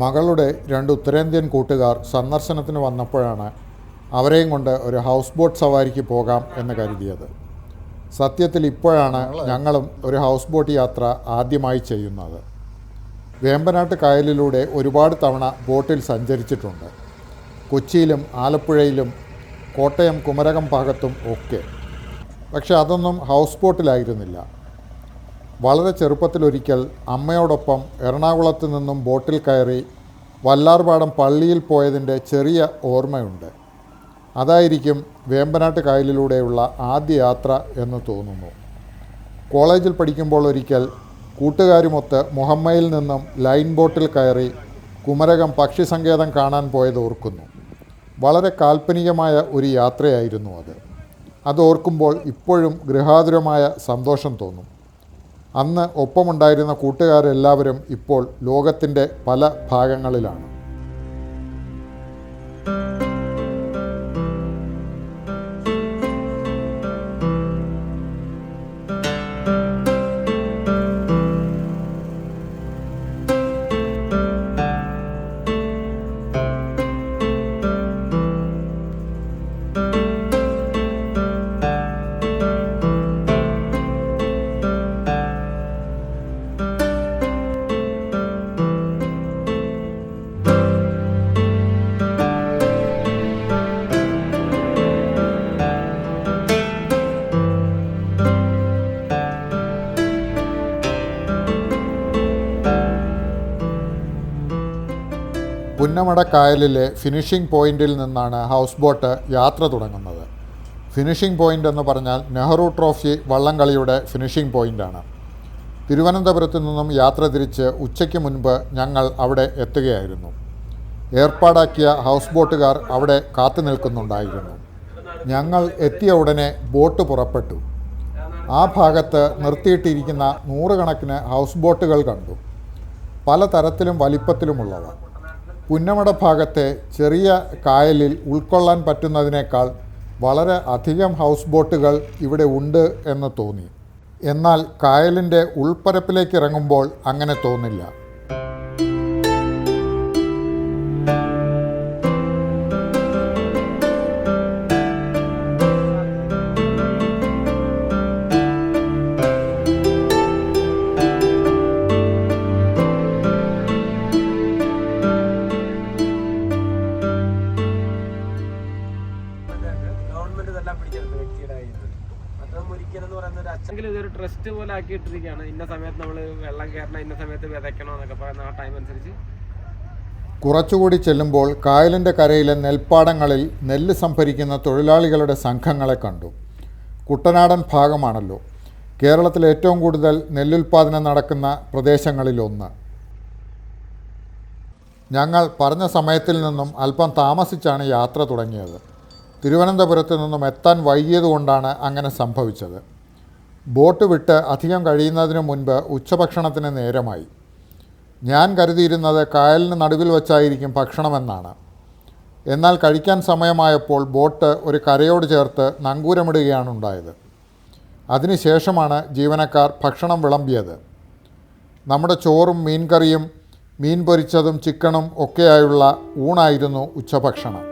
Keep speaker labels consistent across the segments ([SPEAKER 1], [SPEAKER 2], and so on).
[SPEAKER 1] മകളുടെ രണ്ട് ഉത്തരേന്ത്യൻ കൂട്ടുകാർ സന്ദർശനത്തിന് വന്നപ്പോഴാണ് അവരെയും കൊണ്ട് ഒരു ഹൗസ് ബോട്ട് സവാരിക്ക് പോകാം എന്ന് കരുതിയത്. സത്യത്തിൽ ഇപ്പോഴാണ് ഞങ്ങളും ഒരു ഹൗസ് ബോട്ട് യാത്ര ആദ്യമായി ചെയ്യുന്നത്. വേമ്പനാട്ട് കായലിലൂടെ ഒരുപാട് തവണ ബോട്ടിൽ സഞ്ചരിച്ചിട്ടുണ്ട്. കൊച്ചിയിലും ആലപ്പുഴയിലും കോട്ടയം കുമരകം ഭാഗത്തും ഒക്കെ. പക്ഷെ അതൊന്നും ഹൗസ് ബോട്ടിലായിരുന്നില്ല. വളരെ ചെറുപ്പത്തിലൊരിക്കൽ അമ്മയോടൊപ്പം എറണാകുളത്ത് നിന്നും ബോട്ടിൽ കയറി വല്ലാർപാടം പള്ളിയിൽ പോയതിൻ്റെ ചെറിയ ഓർമ്മയുണ്ട്. അതായിരിക്കും വേമ്പനാട്ട് കായലിലൂടെയുള്ള ആദ്യ യാത്ര എന്ന് തോന്നുന്നു. കോളേജിൽ പഠിക്കുമ്പോൾ ഒരിക്കൽ കൂട്ടുകാരുമൊത്ത് മുഹമ്മയിൽ നിന്നും ലൈൻ ബോട്ടിൽ കയറി കുമരകം പക്ഷി സങ്കേതം കാണാൻ പോയത് ഓർക്കുന്നു. വളരെ കാൽപ്പനികമായ ഒരു യാത്രയായിരുന്നു അത്. അതോർക്കുമ്പോൾ ഇപ്പോഴും ഗൃഹാതുരമായ സന്തോഷം തോന്നും. അന്ന് ഒപ്പമുണ്ടായിരുന്ന കൂട്ടുകാരെല്ലാവരും ഇപ്പോൾ ലോകത്തിൻ്റെ പല ഭാഗങ്ങളിലാണ്. പുന്നമട കായലിലെ ഫിനിഷിംഗ് പോയിന്റിൽ നിന്നാണ് ഹൗസ് ബോട്ട് യാത്ര തുടങ്ങുന്നത്. ഫിനിഷിംഗ് പോയിൻ്റ് എന്ന് പറഞ്ഞാൽ നെഹ്റു ട്രോഫി വള്ളംകളിയുടെ ഫിനിഷിംഗ് പോയിൻ്റാണ്. തിരുവനന്തപുരത്ത് നിന്നും യാത്ര തിരിച്ച് ഉച്ചയ്ക്ക് മുൻപ് ഞങ്ങൾ അവിടെ എത്തുകയായിരുന്നു. ഏർപ്പാടാക്കിയ ഹൗസ് ബോട്ടുകാർ അവിടെ കാത്തു നിൽക്കുന്നുണ്ടായിരുന്നു. ഞങ്ങൾ എത്തിയ ഉടനെ ബോട്ട് പുറപ്പെട്ടു. ആ ഭാഗത്ത് നിർത്തിയിട്ടിരിക്കുന്ന നൂറുകണക്കിന് ഹൗസ് ബോട്ടുകൾ കണ്ടു. പല തരത്തിലും വലിപ്പത്തിലുമുള്ളവ. പുന്നമട ഭാഗത്തെ ചെറിയ കായലിൽ ഉൾക്കൊള്ളാൻ പറ്റുന്നതിനേക്കാൾ വളരെ അധികം ഹൗസ് ബോട്ടുകൾ ഇവിടെ ഉണ്ട് എന്ന് തോന്നി. എന്നാൽ കായലിൻ്റെ ഉൾപ്പരപ്പിലേക്ക് ഇറങ്ങുമ്പോൾ അങ്ങനെ തോന്നില്ല.
[SPEAKER 2] ഇതൊരു ട്രസ്റ്റ് പോലെ ആക്കിയിട്ടിരിക്കുകയാണ്. ഇന്ന സമയത്ത് നമ്മൾ വെള്ളം കയറണം, ഇന്ന സമയത്ത് വിതയ്ക്കണം എന്നൊക്കെ പറയുന്ന ആ ടൈം അനുസരിച്ച്.
[SPEAKER 1] കുറച്ചുകൂടി ചെല്ലുമ്പോൾ കായലിൻ്റെ കരയിലെ നെൽപ്പാടങ്ങളിൽ നെല്ല് സംഭരിക്കുന്ന തൊഴിലാളികളുടെ സംഘങ്ങളെ കണ്ടു. കുട്ടനാടൻ ഭാഗമാണല്ലോ കേരളത്തിൽ ഏറ്റവും കൂടുതൽ നെല്ലുൽപാദനം നടക്കുന്ന പ്രദേശങ്ങളിലൊന്ന്. ഞങ്ങൾ പറഞ്ഞ സമയത്തിൽ നിന്നും അല്പം താമസിച്ചാണ് യാത്ര തുടങ്ങിയത്. തിരുവനന്തപുരത്ത് നിന്നും എത്താൻ വൈകിയതുകൊണ്ടാണ് അങ്ങനെ സംഭവിച്ചത്. ബോട്ട് വിട്ട് അധികം കഴിയുന്നതിന് മുൻപ് ഉച്ചഭക്ഷണത്തിന് നേരമായി. ഞാൻ കരുതിയിരുന്നത് കായലിന് നടുവിൽ വച്ചായിരിക്കും ഭക്ഷണമെന്നാണ്. എന്നാൽ കഴിക്കാൻ സമയമായപ്പോൾ ബോട്ട് ഒരു കരയോട് ചേർത്ത് നങ്കൂരമിടുകയാണ് ഉണ്ടായത്. അതിനുശേഷമാണ് ജീവനക്കാർ ഭക്ഷണം വിളമ്പിയത്. നമ്മുടെ ചോറും മീൻകറിയും മീൻ പൊരിച്ചതും ചിക്കനും ഒക്കെയായുള്ള ഊണായിരുന്നു ഉച്ചഭക്ഷണം.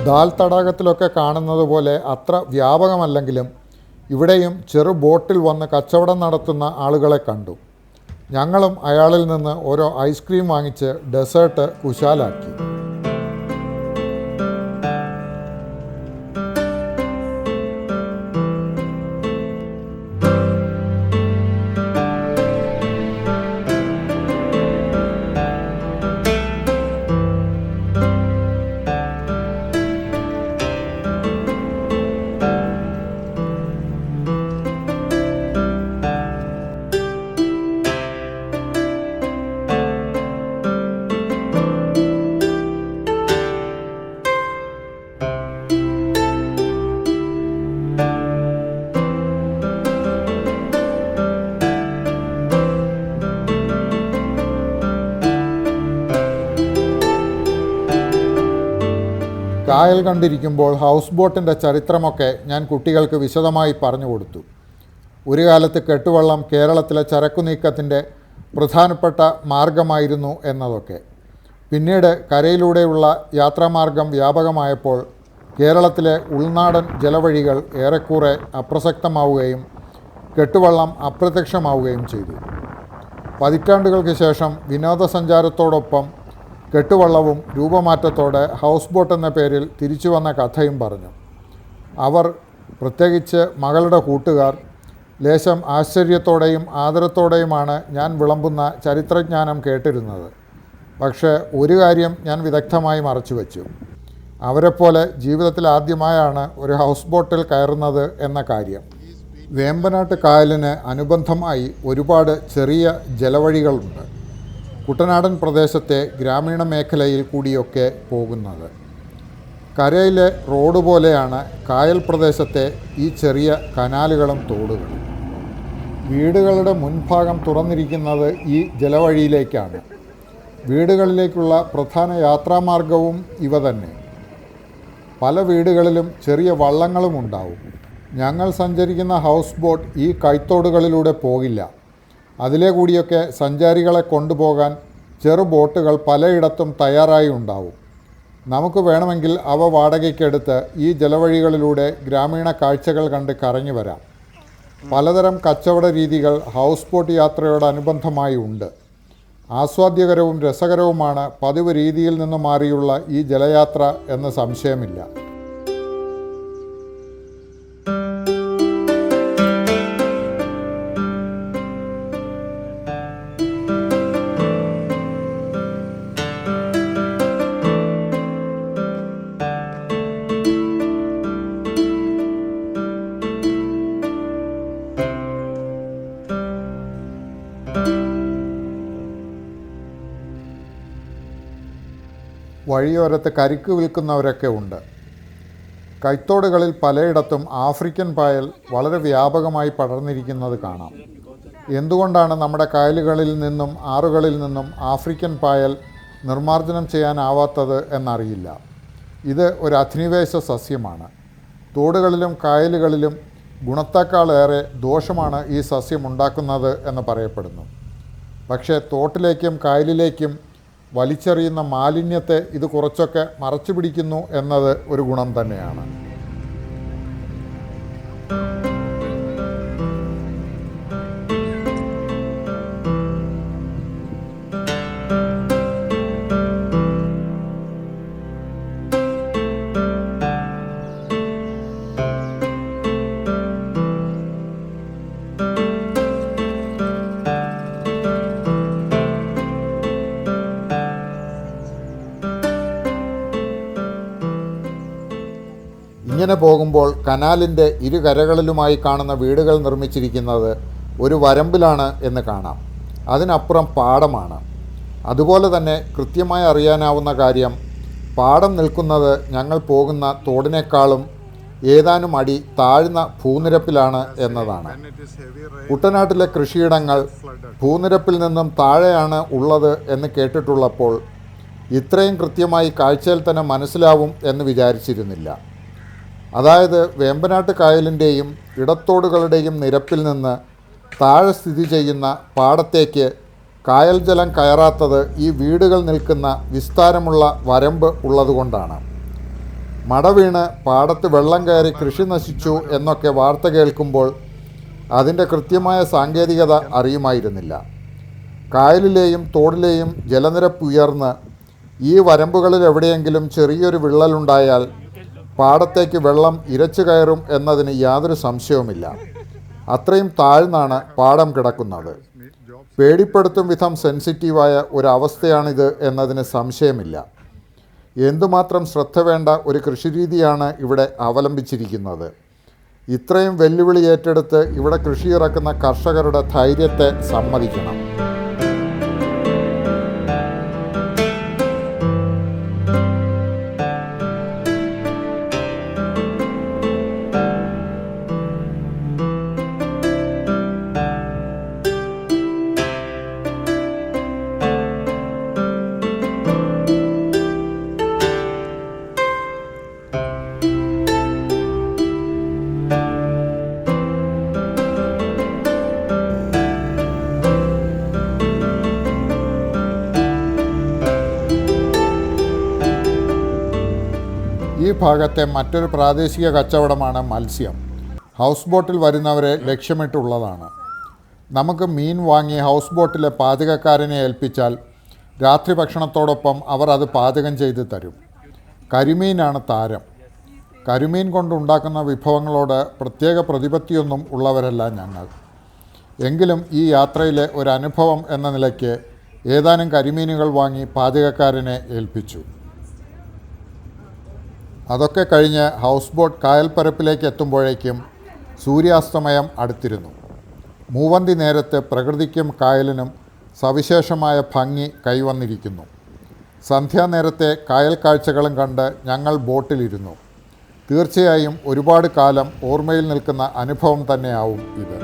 [SPEAKER 1] ദാൽ തടാകത്തിലൊക്കെ കാണുന്നത് പോലെ അത്ര വ്യാപകമല്ലെങ്കിലും ഇവിടെയും ചെറു ബോട്ടിൽ വന്ന് കച്ചവടം നടത്തുന്ന ആളുകളെ കണ്ടു. ഞങ്ങളും അയാളിൽ നിന്ന് ഓരോ ഐസ്ക്രീം വാങ്ങിച്ച് ഡെസേർട്ട് കുശാലാക്കി. കായൽ കണ്ടിരിക്കുമ്പോൾ ഹൗസ് ബോട്ടിൻ്റെ ചരിത്രമൊക്കെ ഞാൻ കുട്ടികൾക്ക് വിശദമായി പറഞ്ഞു കൊടുത്തു. ഒരു കാലത്ത് കെട്ടുവള്ളം കേരളത്തിലെ ചരക്കു നീക്കത്തിൻ്റെ പ്രധാനപ്പെട്ട മാർഗമായിരുന്നു എന്നതൊക്കെ. പിന്നീട് കരയിലൂടെയുള്ള യാത്രാമാർഗം വ്യാപകമായപ്പോൾ കേരളത്തിലെ ഉൾനാടൻ ജലവഴികൾ ഏറെക്കുറെ അപ്രസക്തമാവുകയും കെട്ടുവള്ളം അപ്രത്യക്ഷമാവുകയും ചെയ്തു. പതിറ്റാണ്ടുകൾക്ക് ശേഷം വിനോദസഞ്ചാരത്തോടൊപ്പം കെട്ടുവള്ളവും രൂപമാറ്റത്തോടെ ഹൗസ് ബോട്ട് എന്ന പേരിൽ തിരിച്ചു വന്ന കഥയും പറഞ്ഞു. അവർ, പ്രത്യേകിച്ച് മകളുടെ കൂട്ടുകാർ, ലേശം ആശ്ചര്യത്തോടെയും ആദരത്തോടെയുമാണ് ഞാൻ വിളമ്പുന്ന ചരിത്രജ്ഞാനം കേട്ടിരുന്നത്. പക്ഷേ ഒരു കാര്യം ഞാൻ വിദഗ്ധമായി മറച്ചുവെച്ചു. അവരെപ്പോലെ ജീവിതത്തിൽ ആദ്യമായാണ് ഒരു ഹൗസ് ബോട്ടിൽ കയറുന്നത് എന്ന കാര്യം. വേമ്പനാട്ട് കായലിന് അനുബന്ധമായി ഒരുപാട് ചെറിയ ജലവഴികളുണ്ട്, കുട്ടനാടൻ പ്രദേശത്തെ ഗ്രാമീണ മേഖലയിൽ കൂടിയൊക്കെ പോകുന്നത്. കരയിലെ റോഡ് പോലെയാണ് കായൽ പ്രദേശത്തെ ഈ ചെറിയ കനാലുകളും തോടുകളും. വീടുകളുടെ മുൻഭാഗം തുറന്നിരിക്കുന്നത് ഈ ജലവഴിയിലേക്കാണ്. വീടുകളിലേക്കുള്ള പ്രധാന യാത്രാമാർഗവും ഇവ തന്നെ. പല വീടുകളിലും ചെറിയ വള്ളങ്ങളും ഉണ്ടാവും. ഞങ്ങൾ സഞ്ചരിക്കുന്ന ഹൗസ് ബോട്ട് ഈ കൈത്തോടുകളിലൂടെ പോകില്ല. അതിലെ കൂടിയൊക്കെ സഞ്ചാരികളെ കൊണ്ടുപോകാൻ ചെറു ബോട്ടുകൾ പലയിടത്തും തയ്യാറായി ഉണ്ടാവും. നമുക്ക് വേണമെങ്കിൽ അവ വാടകയ്ക്കെടുത്ത് ഈ ജലവഴികളിലൂടെ ഗ്രാമീണ കാഴ്ചകൾ കണ്ട് കറങ്ങി വരാം. പലതരം കച്ചവട രീതികൾ ഹൗസ് ബോട്ട് യാത്രയോടനുബന്ധമായി ഉണ്ട്. ആസ്വാദ്യകരവും രസകരവുമാണ് പതിവ് രീതിയിൽ നിന്ന് മാറിയുള്ള ഈ ജലയാത്ര എന്ന് സംശയമില്ല. വഴിയോരത്ത് കരിക്ക് വിൽക്കുന്നവരൊക്കെ ഉണ്ട്. കൈത്തോടുകളിൽ പലയിടത്തും ആഫ്രിക്കൻ പായൽ വളരെ വ്യാപകമായി പടർന്നിരിക്കുന്നത് കാണാം. എന്തുകൊണ്ടാണ് നമ്മുടെ കായലുകളിൽ നിന്നും ആറുകളിൽ നിന്നും ആഫ്രിക്കൻ പായൽ നിർമ്മാർജ്ജനം ചെയ്യാനാവാത്തത് എന്നറിയില്ല. ഇത് ഒരു അധിനിവേശ സസ്യമാണ്. തോടുകളിലും കായലുകളിലും ഗുണത്തേക്കാളേറെ ദോഷമാണ് ഈ സസ്യം ഉണ്ടാക്കുന്നത് എന്ന് പറയപ്പെടുന്നു. പക്ഷേ തോട്ടിലേക്കും കായലിലേക്കും വലിച്ചെറിയുന്ന മാലിന്യത്തെ ഇത് കുറച്ചൊക്കെ മറച്ചു പിടിക്കുന്നു എന്നത് ഒരു ഗുണം തന്നെയാണ്. ഇങ്ങനെ പോകുമ്പോൾ കനാലിൻ്റെ ഇരുകരകളിലുമായി കാണുന്ന വീടുകൾ നിർമ്മിച്ചിരിക്കുന്നത് ഒരു വരമ്പിലാണ് എന്ന് കാണാം. അതിനപ്പുറം പാടമാണ്. അതുപോലെ തന്നെ കൃത്യമായി അറിയാനാവുന്ന കാര്യം, പാടം നിൽക്കുന്നത് ഞങ്ങൾ പോകുന്ന തോടിനേക്കാളും ഏതാനും അടി താഴ്ന്ന ഭൂനിരപ്പിലാണ് എന്നതാണ്. കുട്ടനാട്ടിലെ കൃഷിയിടങ്ങൾ ഭൂനിരപ്പിൽ നിന്നും താഴെയാണ് ഉള്ളത് എന്ന് കേട്ടിട്ടുള്ളപ്പോൾ ഇത്രയും കൃത്യമായി കാഴ്ചയിൽ തന്നെ മനസ്സിലാവും എന്ന് വിചാരിച്ചിരുന്നില്ല. അതായത് വേമ്പനാട്ട് കായലിൻ്റെയും ഇടത്തോടുകളുടെയും നിരപ്പിൽ നിന്ന് താഴെ സ്ഥിതി ചെയ്യുന്ന പാടത്തേക്ക് കായൽ ജലം കയറാത്തത് ഈ വീടുകൾ നിൽക്കുന്ന വിസ്താരമുള്ള വരമ്പ് ഉള്ളതുകൊണ്ടാണ്. മടവീണ് പാടത്ത് വെള്ളം കയറി കൃഷി നശിച്ചു എന്നൊക്കെ വാർത്ത കേൾക്കുമ്പോൾ അതിൻ്റെ കൃത്യമായ സാങ്കേതികത അറിയുമായിരുന്നില്ല. കായലിലെയും തോടിലെയും ജലനിരപ്പ് ഉയർന്ന് ഈ വരമ്പുകളിൽ എവിടെയെങ്കിലും ചെറിയൊരു വിള്ളലുണ്ടായാൽ പാടത്തേക്ക് വെള്ളം ഇരച്ചു കയറും എന്നതിന് യാതൊരു സംശയവുമില്ല. അത്രയും താഴ്ന്നാണ് പാടം കിടക്കുന്നത്. പേടിപ്പെടുത്തും വിധം സെൻസിറ്റീവായ ഒരവസ്ഥയാണിത് എന്നതിന് സംശയമില്ല. എന്തുമാത്രം ശ്രദ്ധ വേണ്ട ഒരു കൃഷിരീതിയാണ് ഇവിടെ അവലംബിച്ചിരിക്കുന്നത്. ഇത്രയും വെല്ലുവിളി ഏറ്റെടുത്ത് ഇവിടെ കൃഷിയിറക്കുന്ന കർഷകരുടെ ധൈര്യത്തെ സമ്മതിക്കണം. ഈ ഭാഗത്തെ മറ്റൊരു പ്രാദേശിക കച്ചവടമാണ് മത്സ്യം. ഹൗസ് ബോട്ടിൽ വരുന്നവരെ ലക്ഷ്യമിട്ടുള്ളതാണ്. നമുക്ക് മീൻ വാങ്ങി ഹൗസ് ബോട്ടിലെ പാചകക്കാരനെ ഏൽപ്പിച്ചാൽ രാത്രി ഭക്ഷണത്തോടൊപ്പം അവർ അത് പാചകം ചെയ്ത് തരും. കരിമീനാണ് താരം. കരിമീൻ കൊണ്ടുണ്ടാക്കുന്ന വിഭവങ്ങളോട് പ്രത്യേക പ്രതിപത്തിയൊന്നും ഉള്ളവരല്ല ഞങ്ങൾ. എങ്കിലും ഈ യാത്രയിലെ ഒരു അനുഭവം എന്ന നിലയ്ക്ക് ഏതാനും കരിമീനുകൾ വാങ്ങി പാചകക്കാരനെ ഏൽപ്പിച്ചു. അതൊക്കെ കഴിഞ്ഞ് ഹൗസ് ബോട്ട് കായൽപ്പരപ്പിലേക്ക് എത്തുമ്പോഴേക്കും സൂര്യാസ്തമയം അടുത്തിരുന്നു. മൂവന്തി നേരത്ത് പ്രകൃതിക്കും കായലിനും സവിശേഷമായ ഭംഗി കൈവന്നിരിക്കുന്നു. സന്ധ്യാനേരത്തെ കായൽ കാഴ്ചകളും കണ്ട് ഞങ്ങൾ ബോട്ടിലിരുന്നു. തീർച്ചയായും ഒരുപാട് കാലം ഓർമ്മയിൽ നിൽക്കുന്ന അനുഭവം തന്നെയാവും ഇത്.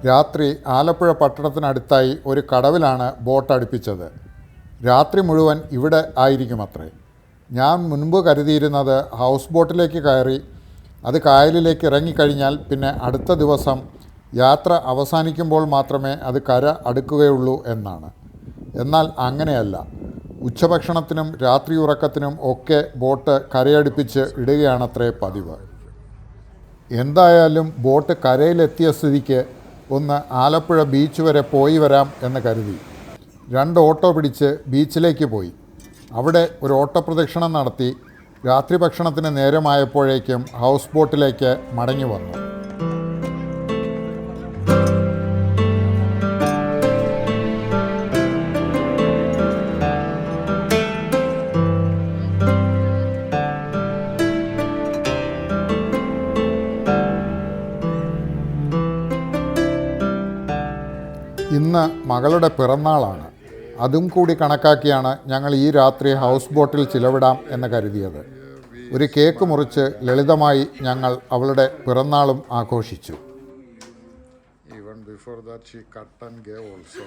[SPEAKER 1] രാത്രി ആലപ്പുഴ പട്ടണത്തിനടുത്തായി ഒരു കടവിലാണ് ബോട്ട് അടുപ്പിച്ചത്. രാത്രി മുഴുവൻ ഇവിടെ ആയിരിക്കുമത്രേ. ഞാൻ മുൻപ് കരുതിയിരുന്നത് ഹൗസ് ബോട്ടിലേക്ക് കയറി അത് കായലിലേക്ക് ഇറങ്ങിക്കഴിഞ്ഞാൽ പിന്നെ അടുത്ത ദിവസം യാത്ര അവസാനിക്കുമ്പോൾ മാത്രമേ അത് കര അടുക്കുകയുള്ളൂ എന്നാണ്. എന്നാൽ അങ്ങനെയല്ല. ഉച്ചഭക്ഷണത്തിനും രാത്രി ഉറക്കത്തിനും ഒക്കെ ബോട്ട് കരയടുപ്പിച്ച് ഇടുകയാണത്രേ പതിവ്. എന്തായാലും ബോട്ട് കരയിലെത്തിയ സ്ഥിതിക്ക് ഒന്ന് ആലപ്പുഴ ബീച്ച് വരെ പോയി വരാം എന്ന് കരുതി 2 ഓട്ടോ പിടിച്ച് ബീച്ചിലേക്ക് പോയി. അവിടെ ഒരു ഓട്ടപ്രദക്ഷിണം നടത്തി രാത്രി ഭക്ഷണത്തിന് നേരമായപ്പോഴേക്കും ഹൗസ് ബോട്ടിലേക്ക് മടങ്ങി വന്നു. ഇന്ന് മകളുടെ പിറന്നാളാണ്. അതും കൂടി കണക്കാക്കിയാണ് ഞങ്ങൾ ഈ രാത്രി ഹൗസ് ബോട്ടിൽ ചിലവിടാം എന്ന് കരുതിയത്. ഒരു കേക്ക് മുറിച്ച് ലളിതമായി ഞങ്ങൾ അവളുടെ പിറന്നാളും ആഘോഷിച്ചു. Even before that she cut and gave also.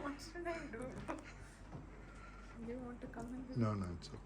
[SPEAKER 3] What should I do? Do you want to come in?
[SPEAKER 1] No, it's okay.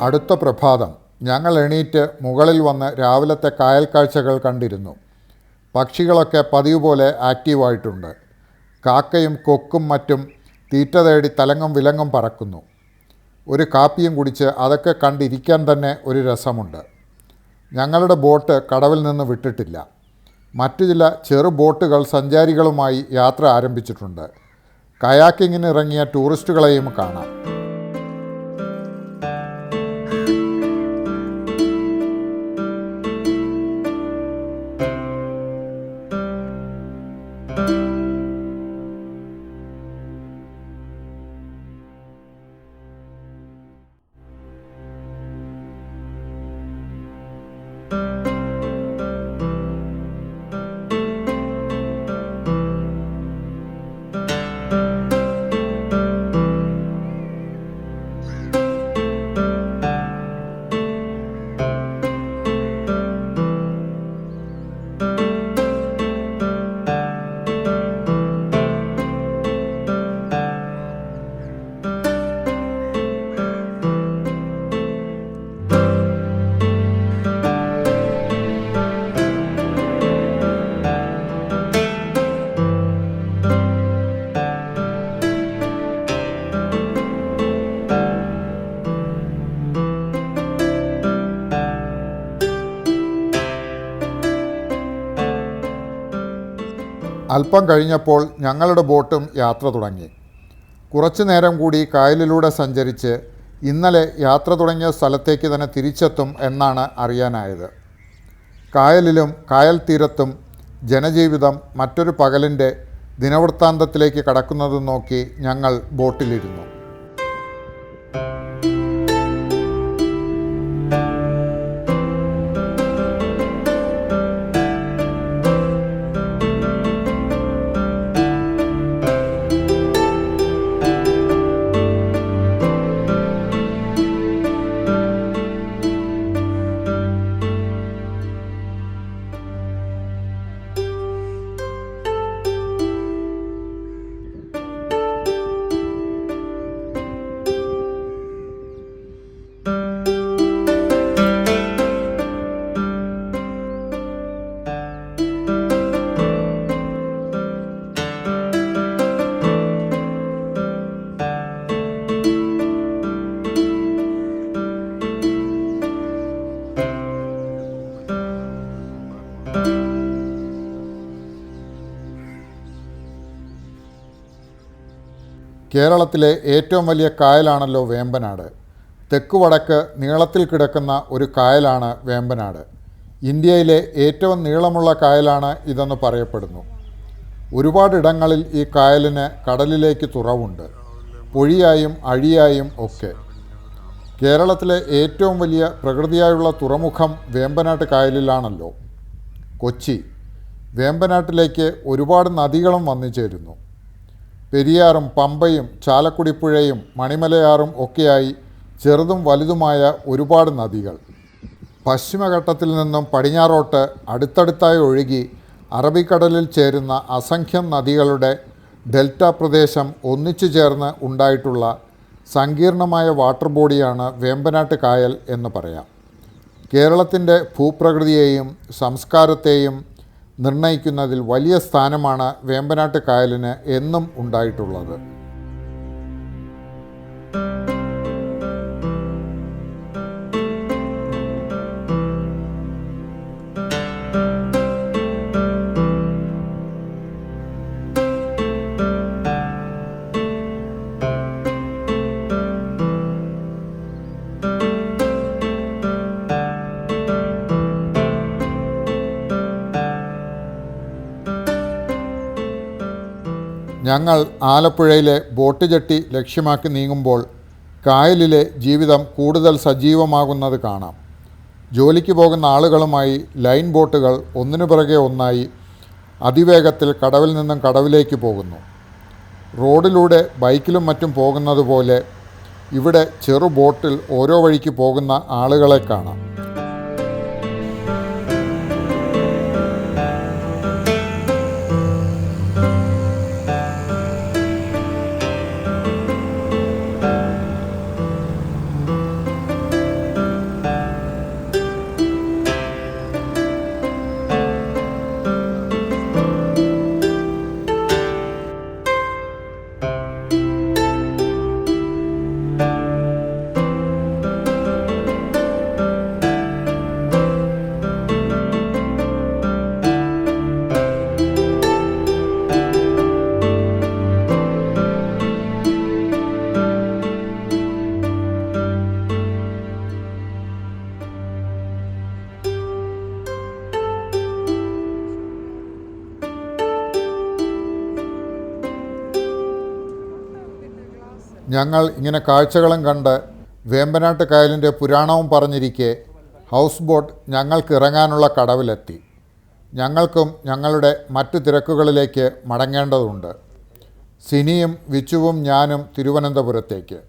[SPEAKER 1] അടുത്ത പ്രഭാതം ഞങ്ങൾ എണീറ്റ് മുകളിൽ വന്ന് രാവിലത്തെ കായൽ കാഴ്ചകൾ കണ്ടിരുന്നു. പക്ഷികളൊക്കെ പതിവ് പോലെ ആക്റ്റീവായിട്ടുണ്ട്. കാക്കയും കൊക്കും മറ്റും തീറ്റ തേടി തലങ്ങും വിലങ്ങും പറക്കുന്നു. ഒരു കാപ്പിയും കുടിച്ച് അതൊക്കെ കണ്ടിരിക്കാൻ തന്നെ ഒരു രസമുണ്ട്. ഞങ്ങളുടെ ബോട്ട് കടവിൽ നിന്ന് വിട്ടിട്ടില്ല. മറ്റു ചില ചെറു ബോട്ടുകൾ സഞ്ചാരികളുമായി യാത്ര ആരംഭിച്ചിട്ടുണ്ട്. കയാക്കിങ്ങിന് ഇറങ്ങിയ ടൂറിസ്റ്റുകളെയും കാണാം. അല്പം കഴിഞ്ഞപ്പോൾ ഞങ്ങളുടെ ബോട്ടും യാത്ര തുടങ്ങി. കുറച്ചു നേരം കൂടി കായലിലൂടെ സഞ്ചരിച്ച് ഇന്നലെ യാത്ര തുടങ്ങിയ സ്ഥലത്തേക്ക് തന്നെ തിരിച്ചെത്തും എന്നാണ് അറിയാനായത്. കായലിലും കായൽ തീരത്തും ജനജീവിതം മറ്റൊരു പകലിൻ്റെ ദിനവൃത്താന്തത്തിലേക്ക് കടക്കുന്നത് നോക്കി ഞങ്ങൾ ബോട്ടിലിരുന്നു. കേരളത്തിലെ ഏറ്റവും വലിയ കായലാണല്ലോ വേമ്പനാട്. തെക്ക് വടക്ക് നീളത്തിൽ കിടക്കുന്ന ഒരു കായലാണ് വേമ്പനാട്. ഇന്ത്യയിലെ ഏറ്റവും നീളമുള്ള കായലാണ് ഇതെന്ന് പറയപ്പെടുന്നു. ഒരുപാടിടങ്ങളിൽ ഈ കായലിന് കടലിലേക്ക് തുറവുണ്ട്, പൊഴിയായും അഴിയായും ഒക്കെ. കേരളത്തിലെ ഏറ്റവും വലിയ പ്രകൃതിയായുള്ള തുറമുഖം വേമ്പനാട്ട് കായലിലാണല്ലോ. കൊച്ചി. വേമ്പനാട്ടിലേക്ക് ഒരുപാട് നദികളും വന്നു ചേരുന്നു. പെരിയാറും പമ്പയും ചാലക്കുടിപ്പുഴയും മണിമലയാറും ഒക്കെയായി ചെറുതും വലുതുമായ ഒരുപാട് നദികൾ. പശ്ചിമഘട്ടത്തിൽ നിന്നും പടിഞ്ഞാറോട്ട് അടുത്തടുത്തായി ഒഴുകി അറബിക്കടലിൽ ചേരുന്ന അസംഖ്യം നദികളുടെ ഡെൽറ്റ പ്രദേശം ഒന്നിച്ചു ചേർന്ന് ഉണ്ടായിട്ടുള്ള സങ്കീർണമായ വാട്ടർ ബോഡിയാണ് വേമ്പനാട്ട് കായൽ എന്ന് പറയാം. കേരളത്തിൻ്റെ ഭൂപ്രകൃതിയെയും സംസ്കാരത്തെയും നിർണയിക്കുന്നതിൽ വലിയ സ്ഥാനമാണ് വേമ്പനാട്ട് കായലിന് എന്നും ഉണ്ടായിട്ടുള്ളത്. ഞങ്ങൾ ആലപ്പുഴയിലെ ബോട്ട് ജെട്ടി ലക്ഷ്യമാക്കി നീങ്ങുമ്പോൾ കായലിലെ ജീവിതം കൂടുതൽ സജീവമാകുന്നത് കാണാം. ജോലിക്ക് പോകുന്ന ആളുകളുമായി ലൈൻ ബോട്ടുകൾ ഒന്നിനു പിറകെ ഒന്നായി അതിവേഗത്തിൽ കടവിൽ നിന്നും കടവിലേക്ക് പോകുന്നു. റോഡിലൂടെ ബൈക്കിലും മറ്റും പോകുന്നത് പോലെ ഇവിടെ ചെറു ബോട്ടിൽ ഓരോ വഴിക്ക് പോകുന്ന ആളുകളെ കാണാം. ഞങ്ങൾ ഇങ്ങനെ കാഴ്ചകളും കണ്ട് വേമ്പനാട്ട് കായലിൻ്റെ പുരാണവും പറഞ്ഞിരിക്കെ ഹൗസ് ബോട്ട് ഞങ്ങൾക്ക് ഇറങ്ങാനുള്ള കടവിലെത്തി. ഞങ്ങൾക്കും ഞങ്ങളുടെ മറ്റു തിരക്കുകളിലേക്ക് മടങ്ങേണ്ടതുണ്ട്. സിനിയും വിച്ചുവും ഞാനും തിരുവനന്തപുരത്തേക്ക്,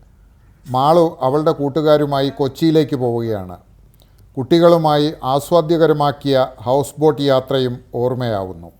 [SPEAKER 1] മാളു അവളുടെ കൂട്ടുകാരുമായി കൊച്ചിയിലേക്ക് പോവുകയാണ്. കുട്ടികളുമായി ആസ്വാദ്യകരമാക്കിയ ഹൗസ് ബോട്ട് യാത്രയും ഓർമ്മയാവുന്നു.